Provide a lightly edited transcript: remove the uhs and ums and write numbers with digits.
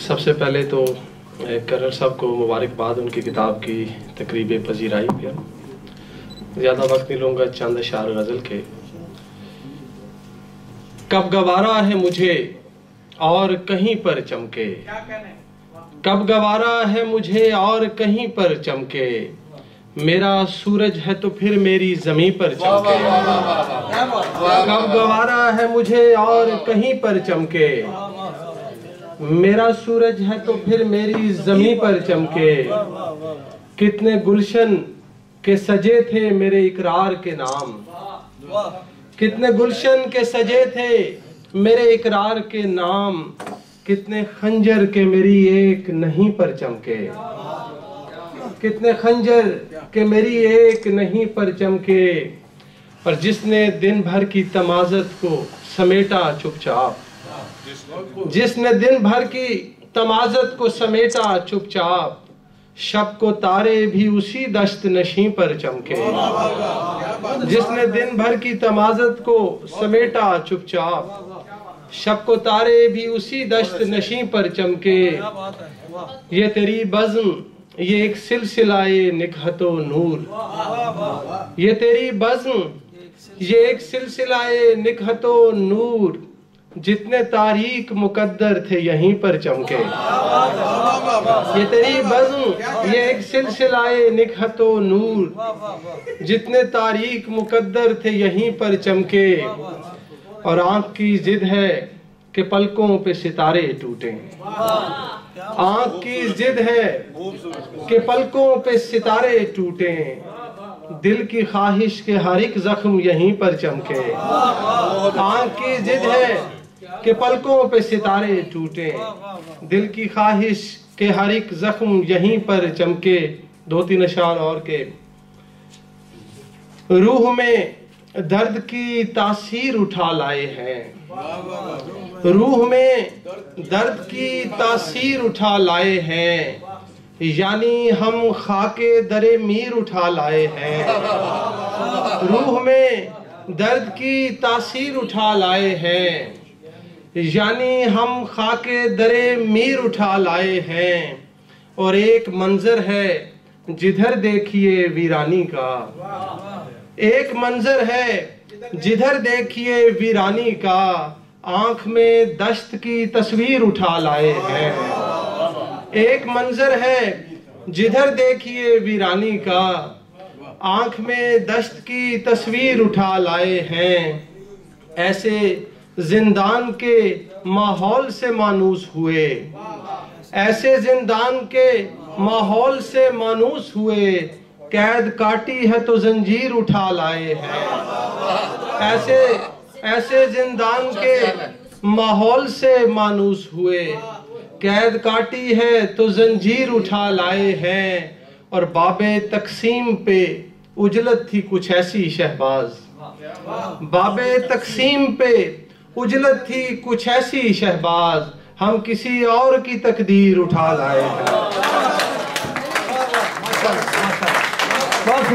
सबसे पहले तो कर्नल साहब को मुबारकबाद उनकी किताब की तकरीब पजीराई पे। ज़्यादा वक्त नहीं लूँगा, चंद अशार गज़ल के। कब गवारा है मुझे और कहीं पर चमके, कब गवारा है मुझे और कहीं पर चमके, मेरा सूरज है तो फिर मेरी ज़मीं पर चमके। कब गवारा है मुझे और कहीं पर चमके, मेरा सूरज है तो फिर मेरी ज़मीं पर चमके। कितने गुलशन के सजे थे मेरे इकरार के नाम, कितने गुलशन के सजे थे मेरे इकरार के नाम, कितने खंजर के मेरी एक नहीं पर चमके, कितने खंजर के मेरी एक नहीं पर चमके। और जिसने दिन भर की तमाज़त को समेटा चुपचाप, जिसने दिन भर की तमाज़त को समेटा चुपचाप, शब को तारे भी उसी दश्त नशी पर चमके। जिसने दिन भर की तमाज़त को समेटा चुपचाप, शब को तारे भी उसी दश्त नशी पर चमके। ये तेरी बज़्म ये एक सिलसिलाए निकहतो नूर, ये तेरी बज़्म ये एक सिलसिलाए निकहतो नूर, जितने तारीक मुकद्दर थे यहीं पर चमके। ये तेरी बज़्म ये एक सिलसिलाए निकहतो नूर, जितने तारीक मुकद्दर थे यहीं पर चमके। और आँख की जिद है कि पलकों पे सितारे टूटे, आँख की जिद है कि पलकों पे सितारे टूटे, दिल की ख्वाहिश के हर एक जख्म यहीं पर चमके। आँख की जिद है कि पलकों पे सितारे टूटे, दिल की ख्वाहिश के हर एक जख्म यहीं पर चमके। दो तीन अशार और के। रूह में दर्द की तासीर उठा लाए हैं, रूह में दर्द की तासीर उठा लाए हैं, यानी हम खाके दरे मीर उठा लाए हैं। रूह में दर्द की तासीर उठा लाए हैं, यानी हम खाके दरे मीर उठा लाए हैं। और एक मंजर है जिधर देखिए वीरानी का, एक मंजर है जिधर देखिए वीरानी का, आंख में दश्त की तस्वीर उठा लाए हैं। एक मंजर है जिधर देखिए वीरानी का, आंख में दश्त की तस्वीर उठा लाए हैं। ऐसे जिंदान के माहौल से मानूस हुए, ऐसे जिंदान के माहौल से मानूस हुए, कैद काटी है तो जंजीर उठा लाए हैं। ऐसे ऐसे जिंदान के माहौल से मानूस हुए, कैद काटी है तो जंजीर उठा लाए हैं। और बाबे तकसीम पे उजलत थी कुछ ऐसी शहबाज, बाबे तकसीम पे उजलत थी कुछ ऐसी शहबाज, हम किसी और की तकदीर उठा लाए हैं। बहुत